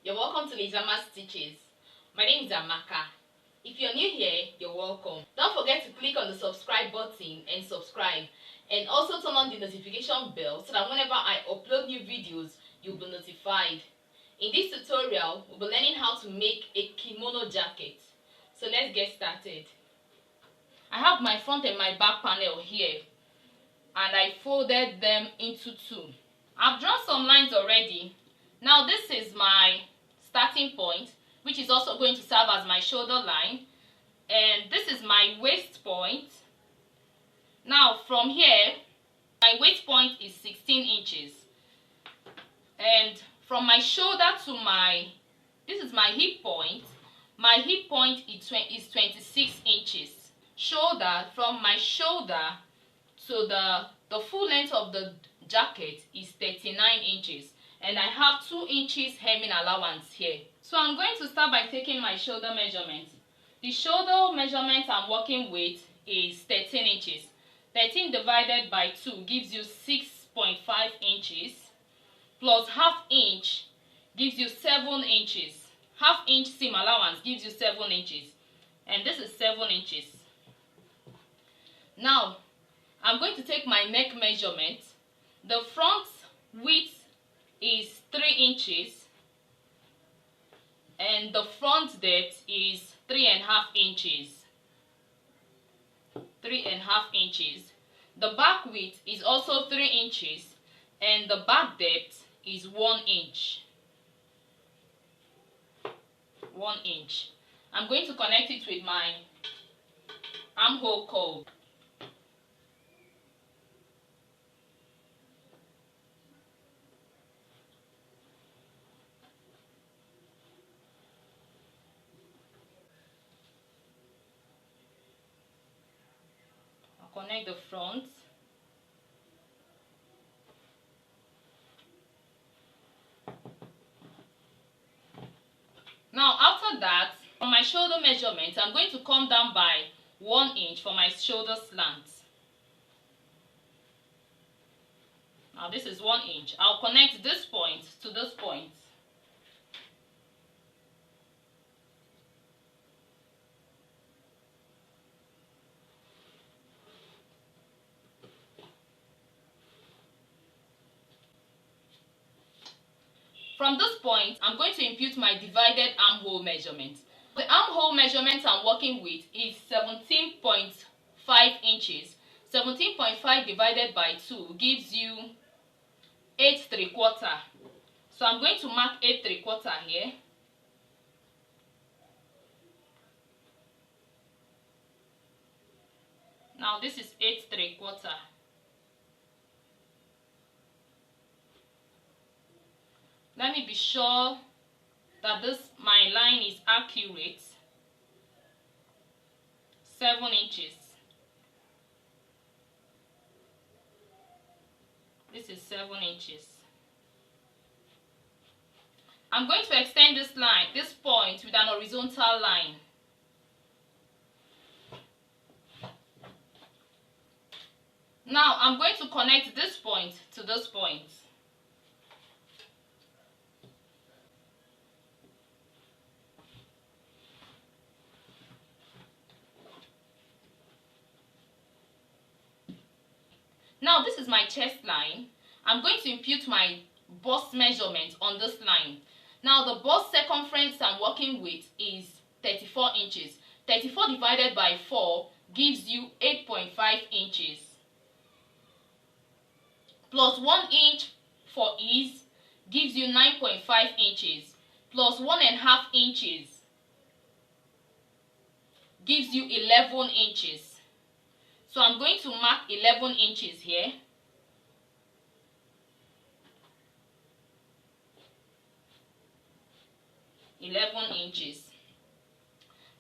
You're welcome to Lizama's Stitches. My name is Amaka. If you're new here, you're welcome. Don't forget to click on the subscribe button and subscribe, and also turn on the notification bell so that whenever I upload new videos, you'll be notified. In this tutorial, we'll be learning how to make a kimono jacket. So let's get started. I have my front and my back panel here, and I folded them into two. I've drawn some lines already. Now this is my starting point, which is also going to serve as my shoulder line, and this is my waist point. Now from here, my waist point is 16 inches, and from my shoulder to this is my hip point. My hip point is 26 inches. Shoulder, from my shoulder to the full length of the jacket is 39 inches, and I have 2 inches hemming allowance here. So I'm going to start by taking my shoulder measurement. The shoulder measurement I'm working with is 13 inches. 13 divided by 2 gives you 6.5 inches, plus half inch gives you 7 inches. Half inch seam allowance gives you 7 inches, and this is 7 inches. Now I'm going to take my neck measurement. The front width is 3 inches, and the front depth is 3.5 inches. 3.5 inches. The back width is also 3 inches, and the back depth is 1 inch. 1 inch. I'm going to connect it with my armhole cowl. Connect the front. Now after that, from my shoulder measurement, I'm going to come down by 1 inch for my shoulder slant. Now this is 1 inch. I'll connect this point to this point. From this point, I'm going to impute my divided armhole measurement. The armhole measurement I'm working with is 17.5 inches. 17.5 divided by 2 gives you 8 3/4. So I'm going to mark 8 3/4 here. Now this is 8 3/4. Let me be sure that my line is accurate. 7 inches. This is 7 inches. I'm going to extend this line, this point, with an horizontal line. Now I'm going to connect this point to this point. Now this is my chest line. I'm going to impute my bust measurement on this line. Now the bust circumference I'm working with is 34 inches. 34 divided by 4 gives you 8.5 inches. Plus 1 inch for ease gives you 9.5 inches. Plus 1.5 inches gives you 11 inches. So I'm going to mark 11 inches here.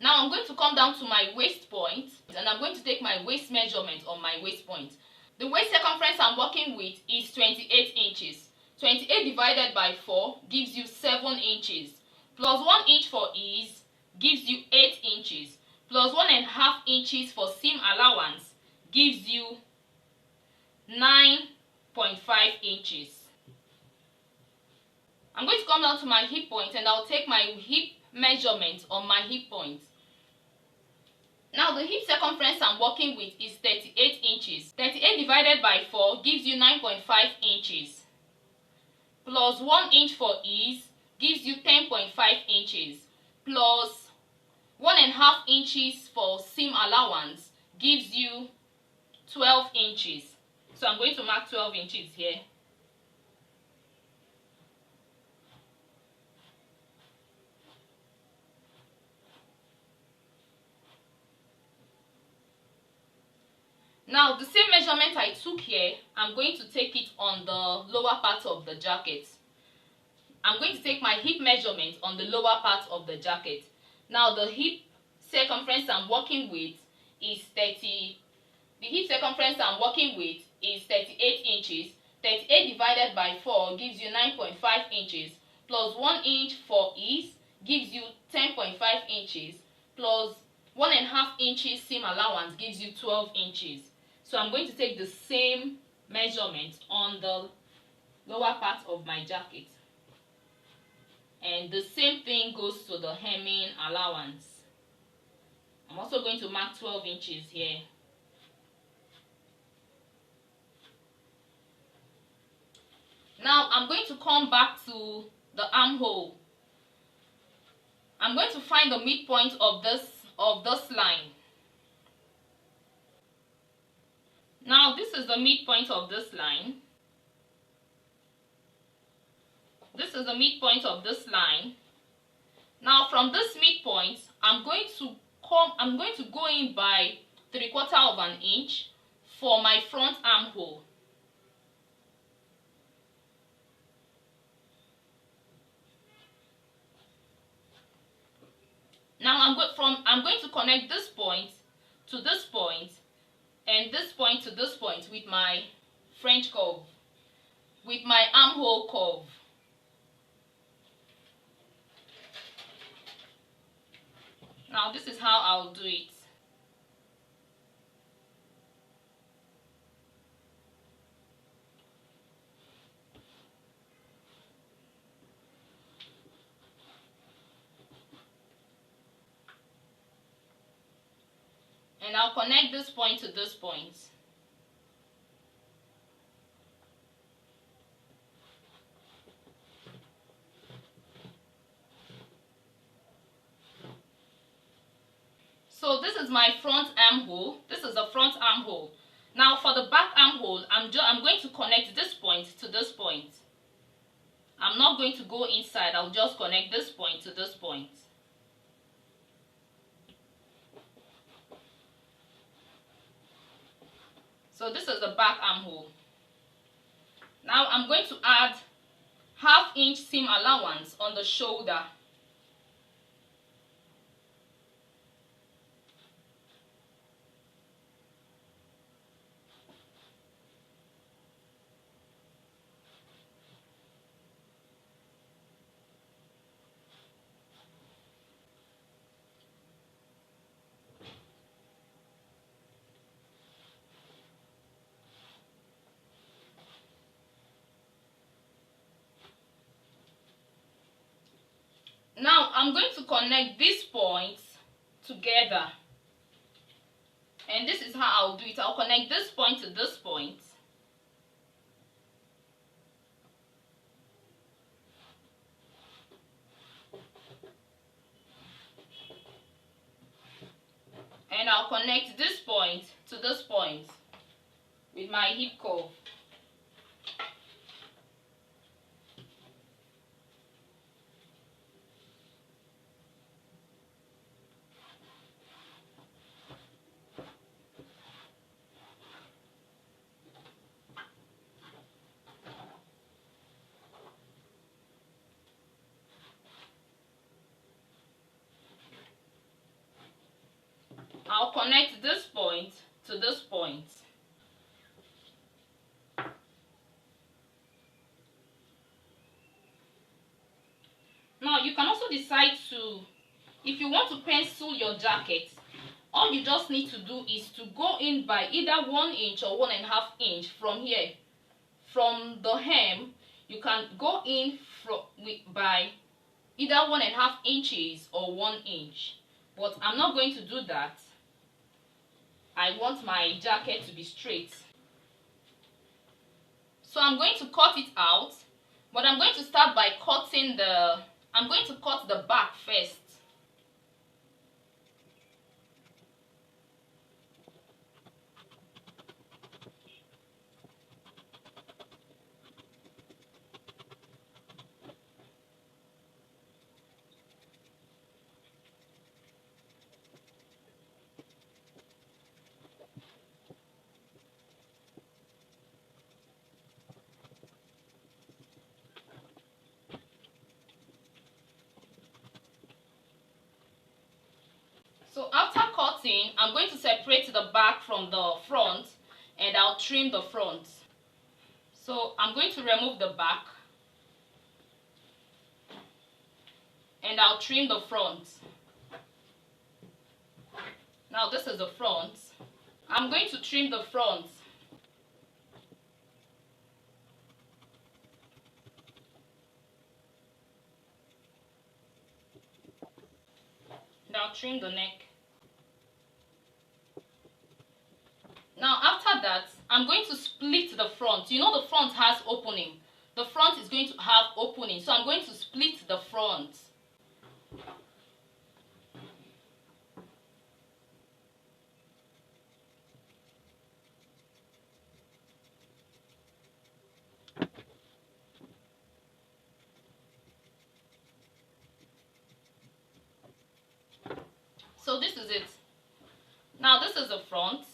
Now I'm going to come down to my waist point, and I'm going to take my waist measurement on my waist point. The waist circumference I'm working with is 28 inches. 28 divided by 4 gives you 7 inches. Plus 1 inch for ease gives you 8 inches. Plus 1.5 inches for seam allowance gives you 9.5 inches. I'm going to come down to my hip point and I'll take my hip measurement on my hip point. Now the hip circumference I'm working with is 38 inches. 38 divided by 4 gives you 9.5 inches. Plus 1 inch for ease gives you 10.5 inches. Plus 1.5 inches for seam allowance gives you 12 inches. So I'm going to mark 12 inches here. Now the same measurement I took here, I'm going to take it on the lower part of the jacket. I'm going to take my hip measurement on the lower part of the jacket. Now the hip circumference I'm working with is 38 inches. 38 divided by 4 gives you 9.5 inches. Plus 1 inch for ease gives you 10.5 inches. Plus 1.5 inches seam allowance gives you 12 inches. So I'm going to take the same measurement on the lower part of my jacket. And the same thing goes to the hemming allowance. I'm also going to mark 12 inches here. Now I'm going to come back to the armhole. I'm going to find the midpoint of this line. Now this is the midpoint of this line. This is the midpoint of this line. Now from this midpoint, I'm going to go in by 3/4 of an inch for my front armhole. Now I'm going to connect this point to this point and this point to this point with my French curve, with my armhole curve. Now this is how I'll do it. And I'll connect this point to this point. So this is my front armhole. This is the front armhole. Now for the back armhole, I'm going to connect this point to this point. I'm not going to go inside. I'll just connect this point to this point. So this is the back armhole. Now I'm going to add 1/2 inch seam allowance on the shoulder. Now I'm going to connect these points together, and this is how I'll do it. I'll connect this point to this point, and I'll connect this point to this point with my hip curve. I'll connect this point to this point. Now you can also decide to, if you want to pencil your jacket, all you just need to do is to go in by either 1 inch or 1.5 inch from here. From the hem, You can go in by either 1.5 inches or 1 inch, but I'm not going to do that. I want my jacket to be straight. So I'm going to cut it out, but I'm going to start by cutting I'm going to cut the back first. So after cutting, I'm going to separate the back from the front and I'll trim the front. So I'm going to remove the back and I'll trim the front. Now this is the front. I'm going to trim the front. Now trim the neck. Now after that, I'm going to split the front. You know the front has opening. The front is going to have opening, so I'm going to split the front. So this is it. Now this is the front.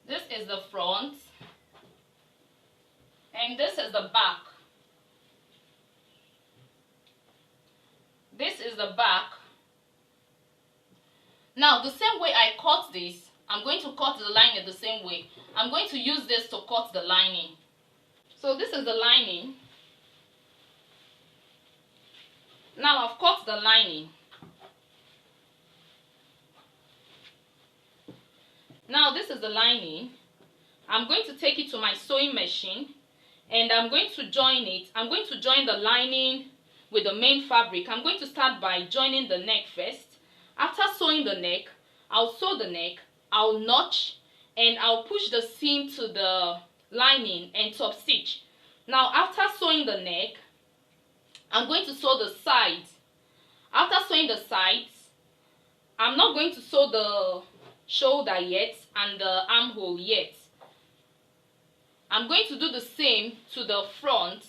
This is the front. And this is the back. This is the back. Now the same way I cut this, I'm going to cut the lining the same way. I'm going to use this to cut the lining. So this is the lining. Now I've cut the lining. Now this is the lining. I'm going to take it to my sewing machine and I'm going to join it. I'm going to join the lining with the main fabric. I'm going to start by joining the neck first. After sewing the neck, I'll sew the neck, I'll notch, and I'll push the seam to the lining and top stitch. Now after sewing the neck, I'm going to sew the sides. After sewing the sides, I'm not going to sew the shoulder yet and the armhole yet. I'm going to do the same to the front.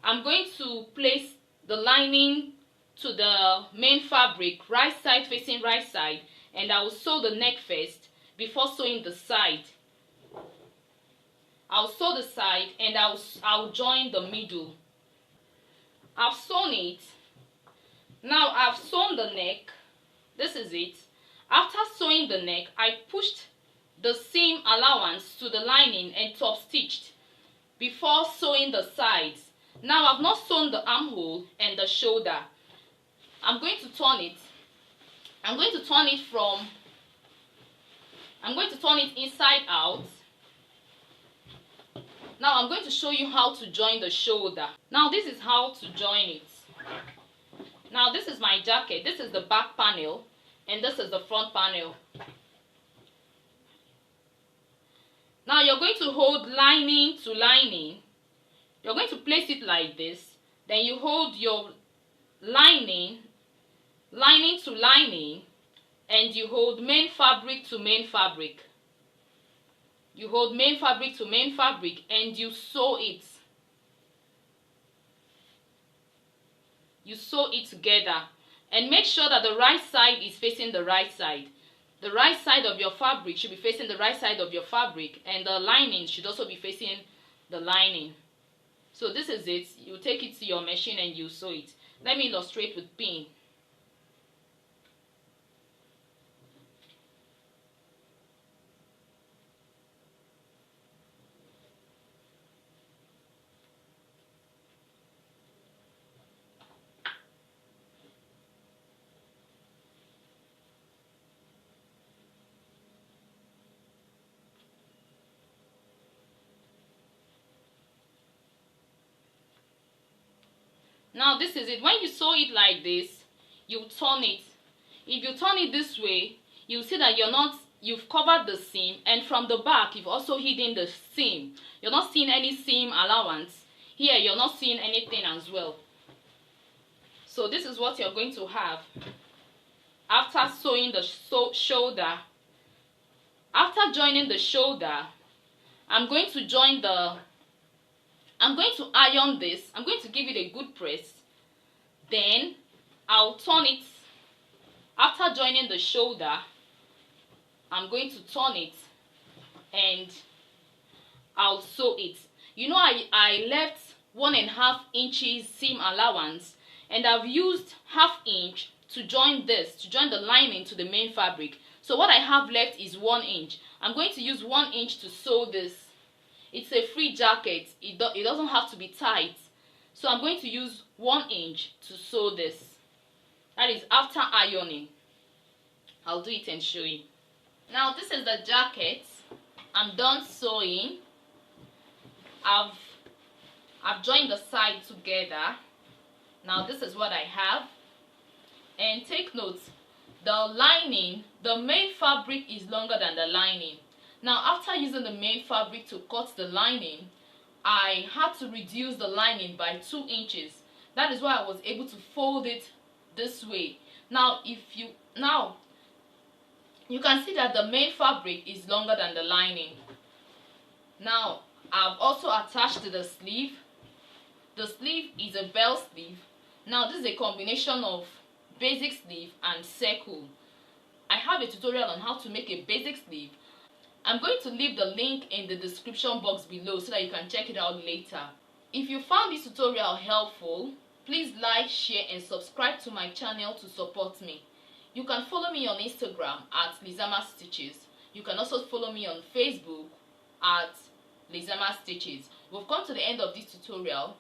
I'm going to place the lining to the main fabric, right side facing right side, and I will sew the neck first before sewing the side. I'll sew the side and I'll join the middle. I've sewn it. Now I've sewn the neck. This is it. After sewing the neck, I pushed the seam allowance to the lining and top stitched before sewing the sides. Now I've not sewn the armhole and the shoulder. I'm going to turn it. I'm going to turn it inside out. Now I'm going to show you how to join the shoulder. Now this is how to join it. Now this is my jacket. This is the back panel and this is the front panel. Now you're going to hold lining to lining. You're going to place it like this. Then you hold your lining to lining, and you hold main fabric to main fabric. You hold main fabric to main fabric and you sew it. You sew it together and make sure that the right side is facing the right side. The right side of your fabric should be facing the right side of your fabric, and the lining should also be facing the lining. So this is it. You take it to your machine and you sew it. Let me illustrate with pin. Now this is it. When you sew it like this, you turn it. If you turn it this way, you'll see that you've covered the seam, and from the back you've also hidden the seam. You're not seeing any seam allowance. Here you're not seeing anything as well. So this is what you're going to have after sewing the shoulder. After joining the shoulder, I'm going to iron this. I'm going to give it a good press. Then I'll turn it. After joining the shoulder, I'm going to turn it and I'll sew it. You know, I left 1.5 inches seam allowance, and I've used 1/2 inch to join the lining to the main fabric. So what I have left is 1 inch. I'm going to use 1 inch to sew this. It's a free jacket. It doesn't have to be tight. So I'm going to use 1 inch to sew this. That is after ironing. I'll do it and show you. Now this is the jacket. I'm done sewing. I've joined the side together. Now this is what I have. And take note, the lining, the main fabric is longer than the lining. Now after using the main fabric to cut the lining, I had to reduce the lining by 2 inches. That is why I was able to fold it this way. Now you can see that the main fabric is longer than the lining. Now I've also attached the sleeve. The sleeve is a bell sleeve. Now this is a combination of basic sleeve and circle. I have a tutorial on how to make a basic sleeve. I'm going to leave the link in the description box below so that you can check it out later. If you found this tutorial helpful, please like, share and subscribe to my channel to support me. You can follow me on Instagram at Lizama Stitches. You can also follow me on Facebook at Lizama Stitches. We've come to the end of this tutorial.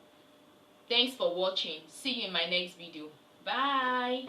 Thanks for watching. See you in my next video. Bye.